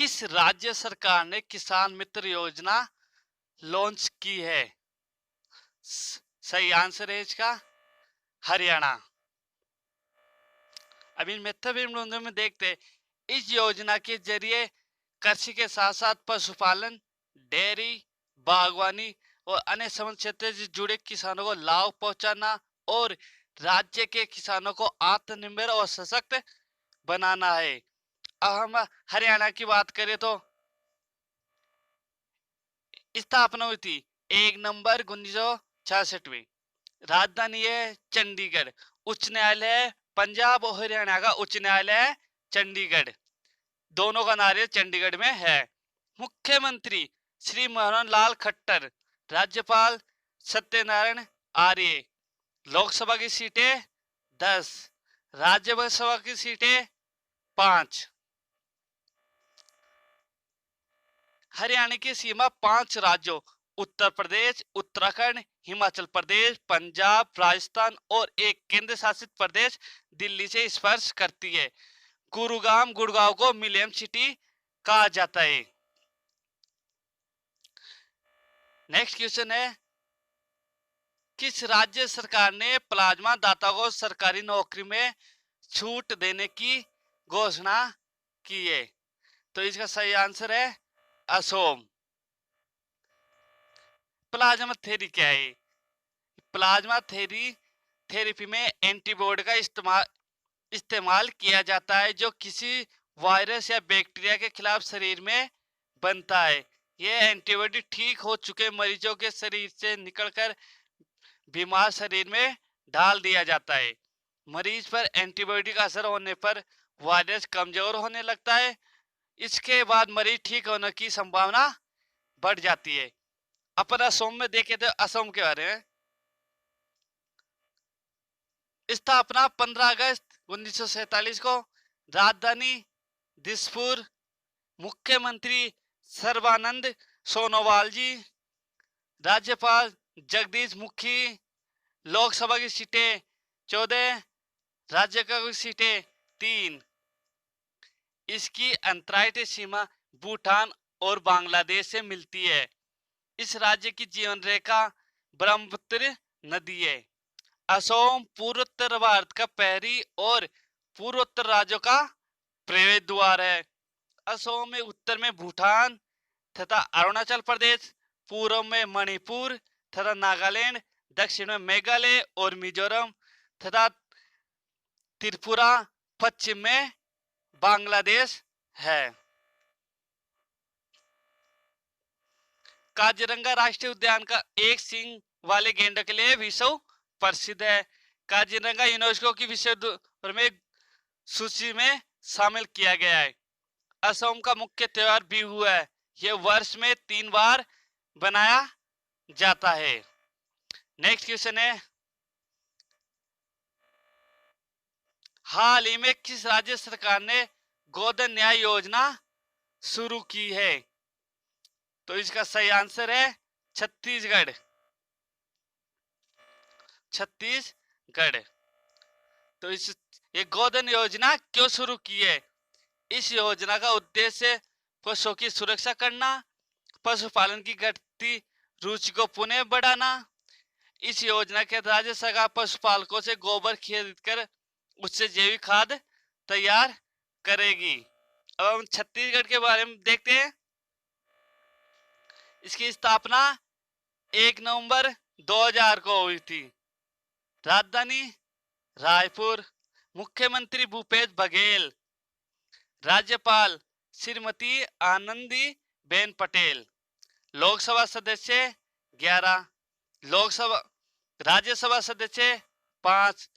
किस राज्य सरकार ने किसान मित्र योजना लॉन्च की है? सही आंसर है इसका हरियाणा। अब इन महत्वपूर्ण में देखते हैं, इस योजना के जरिए कृषि के साथ साथ पशुपालन, डेयरी, बागवानी और अन्य समृद्ध क्षेत्र से जुड़े किसानों को लाभ पहुंचाना और राज्य के किसानों को आत्मनिर्भर और सशक्त बनाना है। अब हम हरियाणा की बात करें तो स्थापना हुई थी 1 नवंबर 1966 में। राजधानी है चंडीगढ़। उच्च न्यायालय है पंजाब और हरियाणा का उच्च न्यायालय है चंडीगढ़। दोनों का कार्यालय चंडीगढ़ में है। मुख्यमंत्री श्री मनोहर लाल खट्टर। राज्यपाल सत्यनारायण आर्य। लोकसभा की सीटें 10, राज्यसभा की सीटें 5। हरियाणा की सीमा 5 राज्यों उत्तर प्रदेश, उत्तराखंड, हिमाचल प्रदेश, पंजाब, राजस्थान और एक केंद्र शासित प्रदेश दिल्ली से स्पर्श करती है। गुड़गांव को मिलेनियम सिटी कहा जाता है। नेक्स्ट क्वेश्चन है, किस राज्य सरकार ने प्लाज्मा दाता को सरकारी नौकरी में छूट देने की घोषणा की है? तो इसका सही आंसर है असम। प्लाज्मा थेरेपी क्या है? प्लाज्मा थेरेपी में एंटीबॉडी का इस्तेमाल किया जाता है जो किसी वायरस या बैक्टीरिया के खिलाफ शरीर में बनता है। यह एंटीबॉडी ठीक हो चुके मरीजों के शरीर से निकलकर बीमार शरीर में डाल दिया जाता है। मरीज पर एंटीबॉडी का असर होने पर वायरस कमजोर होने लगता है। इसके बाद मरीज ठीक होने की संभावना बढ़ जाती है। अपन असम में देखे तो असम के बारे में स्थापना 15 अगस्त 1947 को। राजधानी दिसपुर। मुख्यमंत्री सर्बानंद सोनोवाल जी। राज्यपाल जगदीश मुखी। लोकसभा की सीटें 14, राज्यसभा की सीटें 3। इसकी अंतर्राष्ट्रीय सीमा भूटान और बांग्लादेश से मिलती है। इस राज्य की जीवन रेखा ब्रह्मपुत्र नदी है। असम पूर्वोत्तर भारत का पहली और पूर्वोत्तर राज्यों का प्रवेश द्वार है। असम में उत्तर में भूटान तथा अरुणाचल प्रदेश, पूर्व में मणिपुर तथा नागालैंड, दक्षिण में मेघालय और मिजोरम तथा त्रिपुरा, पश्चिम में बांग्लादेश है। काजीरंगा राष्ट्रीय उद्यान का एक सींग वाले गेंडे के लिए विश्व प्रसिद्ध है। काजीरंगा यूनेस्को की विश्व में सूची में शामिल किया गया है। असम का मुख्य त्योहार बिहू है। यह वर्ष में 3 बार बनाया जाता है। नेक्स्ट क्वेश्चन है, हाल ही में किस राज्य सरकार ने गोधन न्याय योजना शुरू की है? तो इसका सही आंसर है छत्तीसगढ़। छत्तीसगढ़। तो ये गोधन योजना क्यों शुरू की है? इस योजना का उद्देश्य पशुओं की सुरक्षा करना, पशुपालन की घटती रुचि को पुनः बढ़ाना। इस योजना के राज्य सरकार पशुपालकों से गोबर खरीदकर उससे जैविक खाद तैयार करेगी। अब हम छत्तीसगढ़ के बारे में देखते हैं। इसकी स्थापना 1 नवंबर 2000 को हुई थी। राजधानी रायपुर। मुख्यमंत्री भूपेश बघेल। राज्यपाल श्रीमती आनंदी बेन पटेल। लोकसभा सदस्य 11, राज्यसभा सदस्य 5,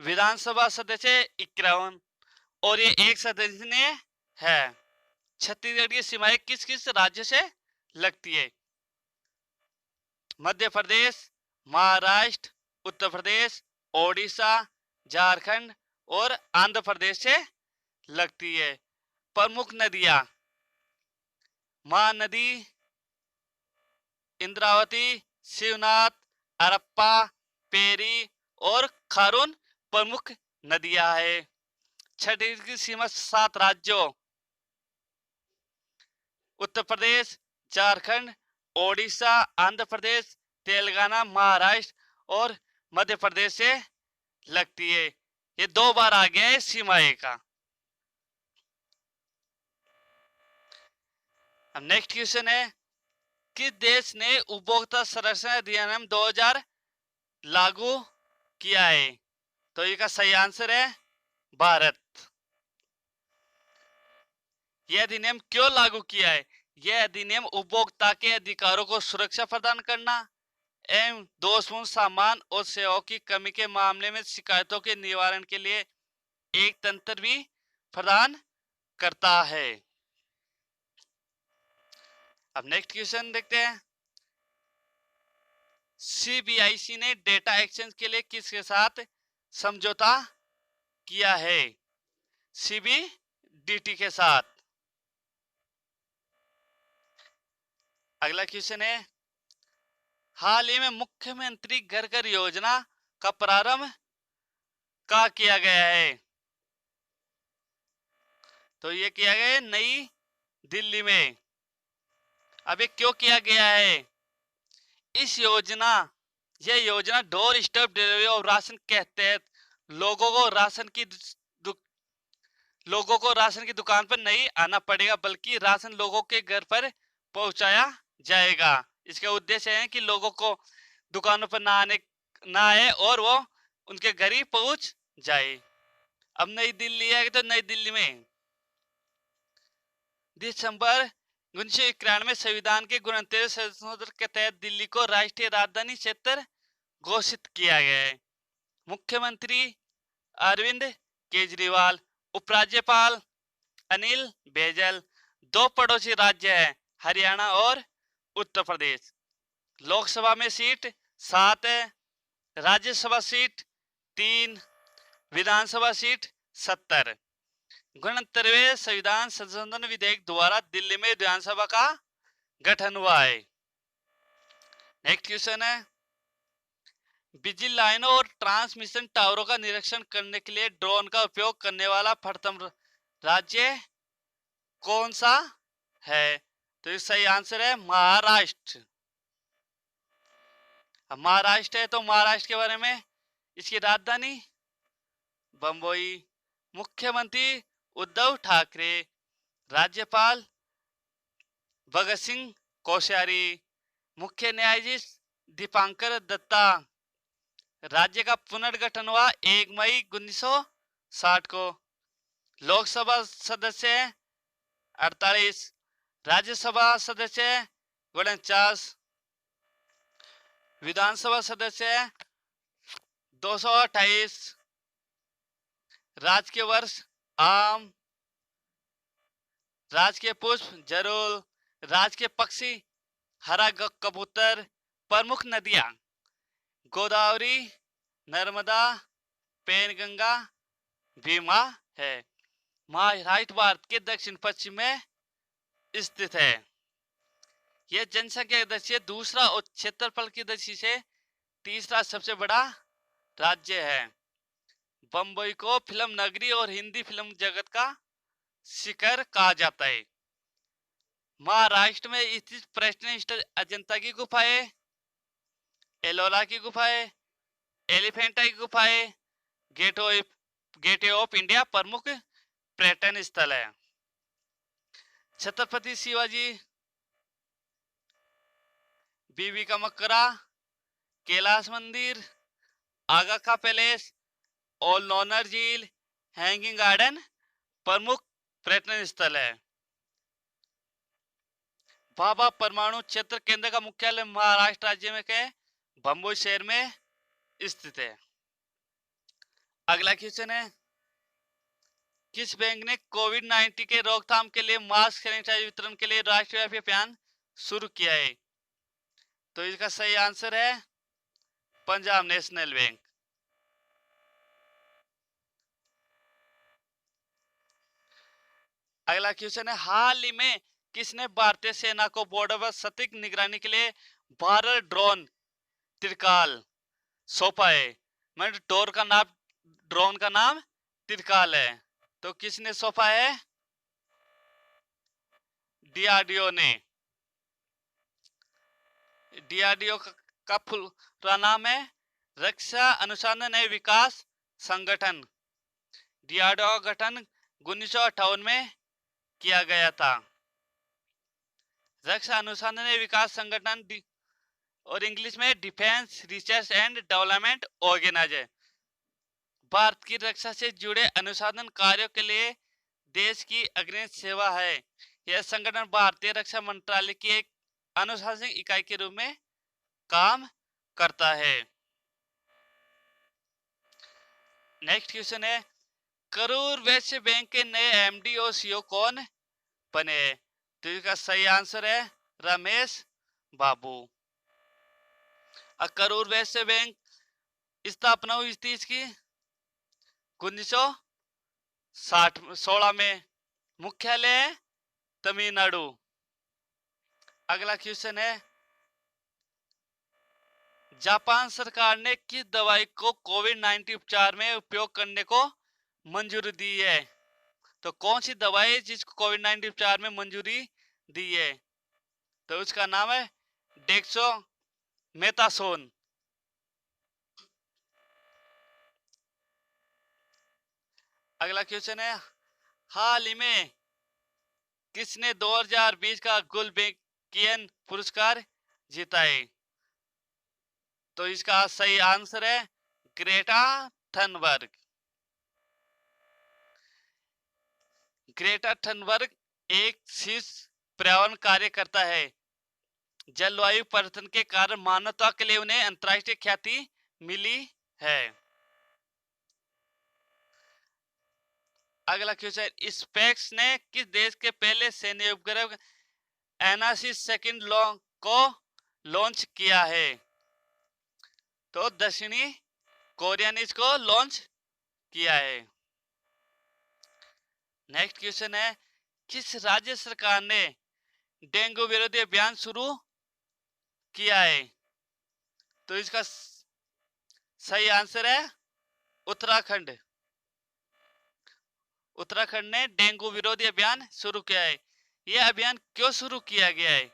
विधानसभा सदस्य 51 और ये एक सदस्य है। छत्तीसगढ़ की सीमाएं किस किस राज्य से लगती है? मध्य प्रदेश, महाराष्ट्र, उत्तर प्रदेश, ओडिशा, झारखंड और आंध्र प्रदेश से लगती है। प्रमुख नदियां महानदी, इंद्रावती, शिवनाथ, हरप्पा, पेरी और खारून प्रमुख नदियां है। छत्तीसगढ़ की सीमा 7 राज्यों उत्तर प्रदेश, झारखंड, ओडिशा, आंध्र प्रदेश, तेलंगाना, महाराष्ट्र और मध्य प्रदेश से लगती है। ये 2 बार आ गया है सीमाएं का। अब नेक्स्ट क्वेश्चन है, किस देश ने उपभोक्ता संरक्षण अधिनियम 2000 लागू किया है? तो इसका सही आंसर है भारत। यह अधिनियम क्यों लागू किया है? यह अधिनियम उपभोक्ता के अधिकारों को सुरक्षा प्रदान करना एवं दोषपूर्ण सामान और सेवाओं की कमी के मामले में शिकायतों के निवारण के लिए एक तंत्र भी प्रदान करता है। अब नेक्स्ट क्वेश्चन देखते हैं, सीबीआईसी ने डेटा एक्सचेंज के लिए किसके साथ समझौता किया है? सीबीडीटी के साथ। अगला क्वेश्चन है, हाल ही में मुख्यमंत्री घर घर योजना का प्रारंभ कहाँ किया गया है? तो ये किया गया है नई दिल्ली में। अब ये क्यों किया गया है? यह योजना डोर स्टेप डिलीवरी और राशन के तहत लोगों को राशन की दुकान पर नहीं आना पड़ेगा, बल्कि राशन लोगों के घर पर पहुंचाया जाएगा। इसका उद्देश्य है कि लोगों को दुकानों पर ना आए और वो उनके घर ही पहुंच जाए। अब नई दिल्ली है तो नई दिल्ली में दिसंबर 1991 संविधान के 39वें संशोधन के तहत दिल्ली को राष्ट्रीय राजधानी क्षेत्र घोषित किया गया है। मुख्यमंत्री अरविंद केजरीवाल, उपराज्यपाल अनिल बैजल, 2 पड़ोसी राज्य हैं हरियाणा और उत्तर प्रदेश। लोकसभा में सीट 7 है, राज्यसभा सीट 3, विधानसभा सीट 70। 69वें संविधान संशोधन विधेयक द्वारा दिल्ली में विधानसभा का गठन हुआ है। नेक्स्ट क्वेश्चन है, बिजली लाइनों और ट्रांसमिशन टावरों का निरीक्षण करने के लिए ड्रोन का उपयोग करने वाला प्रथम राज्य कौन सा है? तो इसका सही आंसर है महाराष्ट्र। अब महाराष्ट्र है तो महाराष्ट्र के बारे में, इसकी राजधानी बंबई, मुख्यमंत्री उद्धव ठाकरे, राज्यपाल भगत सिंह कोश्यारी, मुख्य न्यायाधीश दीपांकर दत्ता। राज्य का पुनर्गठन हुआ 1 मई 1960 को। लोकसभा सदस्य 48, राज्यसभा सदस्य 49, विधानसभा सदस्य 228, राजकीय वर्ष आम, राजकीय पुष्प जरूल, राजकीय पक्षी हरा कबूतर। प्रमुख नदियां गोदावरी, नर्मदा, पेनगंगा, भीमा है। महाराष्ट्र भारत के दक्षिण पश्चिम में स्थित है। यह जनसंख्या की दृष्टि से दूसरा और क्षेत्रफल की दृष्टि से तीसरा सबसे बड़ा राज्य है। बंबई को फिल्म नगरी और हिंदी फिल्म जगत का शिखर कहा जाता है। महाराष्ट्र में स्थित पर्यटन स्थल अजंता की गुफाएं, एलोरा की गुफाएं, एलिफेंटा की गुफाएं, गेटवे ऑफ इंडिया प्रमुख पर्यटन स्थल है। छत्रपति शिवाजी, बीबी का मकबरा, कैलाश मंदिर, आगा का पैलेस, ओल्ड लोनार झील, हैंगिंग गार्डन प्रमुख पर्यटन स्थल है। भाभा परमाणु क्षेत्र केंद्र का मुख्यालय महाराष्ट्र राज्य में के बंबई शहर में स्थित है। अगला क्वेश्चन है, किस बैंक ने कोविड-19 के रोकथाम के लिए मास्क सैनिटाइजर वितरण के लिए राष्ट्रव्यापी अभियान शुरू किया है? तो इसका सही आंसर है पंजाब नेशनल बैंक। अगला क्वेश्चन है, हाल ही में किसने भारतीय सेना को बॉर्डर पर सटीक निगरानी के लिए भारत ड्रोन त्रिकाल सौंपा है? मतलब ड्रोन का नाम त्रिकाल है। तो किसने सौंपा है? डीआरडीओ ने। डीआरडीओ का पूरा नाम है रक्षा अनुसंधान एवं विकास संगठन। डीआरडीओ का गठन 1958 में किया गया था। रक्षा अनुसंधान एवं विकास संगठन और इंग्लिश में defence research and development organisation Bharat की रक्षा से जुड़े अनुसंधान कार्यों के लिए देश की अग्रणी सेवा है। यह संगठन भारतीय रक्षा मंत्रालय की एक अनुशासनिक इकाई के रूप में काम करता है। नेक्स्ट क्वेश्चन है, करूर वैश्य बैंक के नए एमडी और सीईओ कौन बने? तो इसका सही आंसर है रमेश बाबू। करूर वैश्य बैंक स्थापना हुई थी इसकी 1916 में। मुख्यालय तमिलनाडु। अगला क्वेश्चन है, जापान सरकार ने किस दवाई को कोविड-19 उपचार में उपयोग करने को मंजूरी दी है? तो कौन सी दवाई है जिसको कोविड-19 उपचार में मंजूरी दी है? तो उसका नाम है डेक्सामेथासोन। अगला क्वेश्चन है, हाल ही में किसने 2020 का गुलबेकियन पुरस्कार जीता है? तो इसका सही आंसर है ग्रेटा थनबर्ग। ग्रेटा थनबर्ग एक शीर्ष पर्यावरण कार्य करता है। जलवायु परिवर्तन के कारण मानवता के लिए उन्हें अंतर्राष्ट्रीय ख्याति मिली है। अगला क्वेश्चन, स्पेस ने किस देश के पहले सैन्य उपग्रह एनासिस सेकंड को लॉन्च किया है? तो दक्षिणी कोरिया ने इसको लॉन्च किया है। नेक्स्ट क्वेश्चन है, किस राज्य सरकार ने डेंगू विरोधी अभियान शुरू किया है? तो इसका सही आंसर है उत्तराखंड। उत्तराखंड ने डेंगू विरोधी अभियान शुरू किया है। यह अभियान क्यों शुरू किया गया है?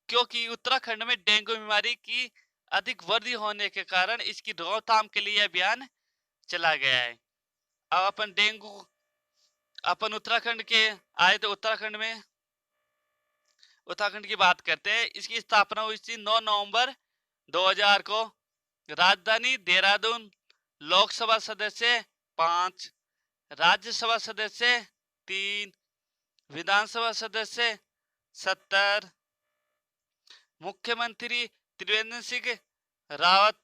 क्योंकि उत्तराखंड में डेंगू बीमारी की अधिक वृद्धि होने के कारण इसकी रोकथाम के लिए अभियान चला गया है। अब अपन उत्तराखंड के आए तो उत्तराखंड की बात करते हैं। इसकी स्थापना हुई थी 9 नवंबर 2000 को। राजधानी देहरादून। लोकसभा सदस्य 5, राज्यसभा सदस्य 3, विधानसभा सदस्य 70, मुख्यमंत्री त्रिवेंद्र सिंह रावत,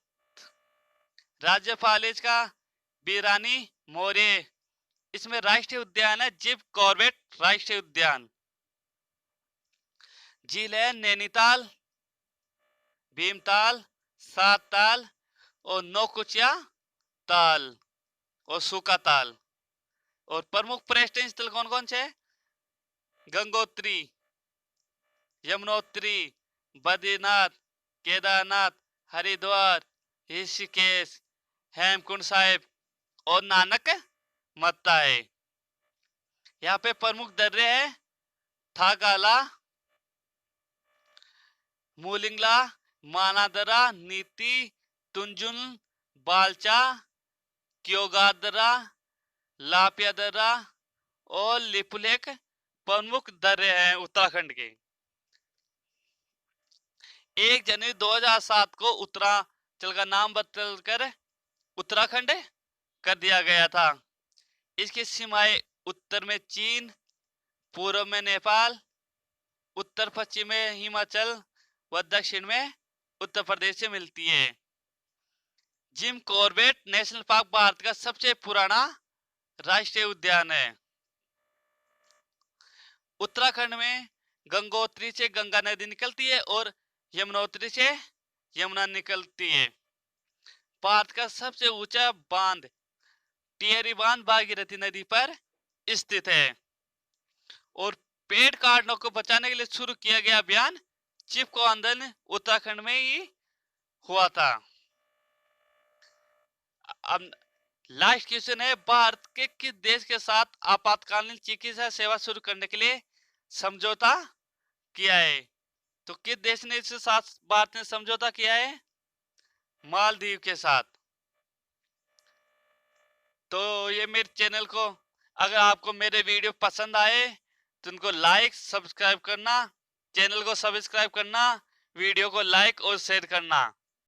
राज्यपाल इसका बीरानी मौर्य। इसमें राष्ट्रीय उद्यान है जिम कॉर्बेट राष्ट्रीय उद्यान। झील है नैनीताल, भीमताल, सात ताल और नौकुचिया ताल और सूखा ताल। और प्रमुख पर्यटन स्थल कौन कौन से? गंगोत्री, यमुनोत्री, बद्रीनाथ, केदारनाथ, हरिद्वार, ऋषिकेश, हेमकुंड साहिब और नानक मत्ता है। यहाँ पे प्रमुख दर्रे है थागाला, मूलिंगला, मानादरा, नीति, तुंजुन, बालचा, क्योगादरा, लापियादरा और लिपुलेक प्रमुख दर्रे हैं उत्तराखंड के। 1 जनवरी 2007 को उत्तरांचल का नाम बदलकर उत्तराखंड कर दिया गया था। इसकी सीमाएं उत्तर में चीन, पूर्व में नेपाल, उत्तर पश्चिम में हिमाचल व दक्षिण में उत्तर प्रदेश से मिलती है। Jim Corbett national park Bharat का सबसे पुराना राष्ट्रीय उद्यान है। उत्तराखंड में गंगोत्री से गंगा नदी निकलती है और यमुनोत्री से यमुना निकलती है। भारत का सबसे ऊंचा बांध टिहरी बांध भागीरथी नदी पर स्थित है। और पेड़ काटने को बचाने के लिए शुरू किया गया अभियान चिपको आंदोलन उत्तराखंड में ही हुआ था। अब लास्ट क्वेश्चन है, भारत के किस देश के साथ आपातकालीन चिकित्सा सेवा शुरू करने के लिए समझौता किया है। तो किस देश ने इसके साथ भारत ने समझौता किया है? मालदीव के साथ। तो ये मेरे चैनल को, अगर आपको मेरे वीडियो पसंद आए तो उनको लाइक सब्सक्राइब करना, चैनल को सब्सक्राइब करना, वीडियो को लाइक और शेयर करना।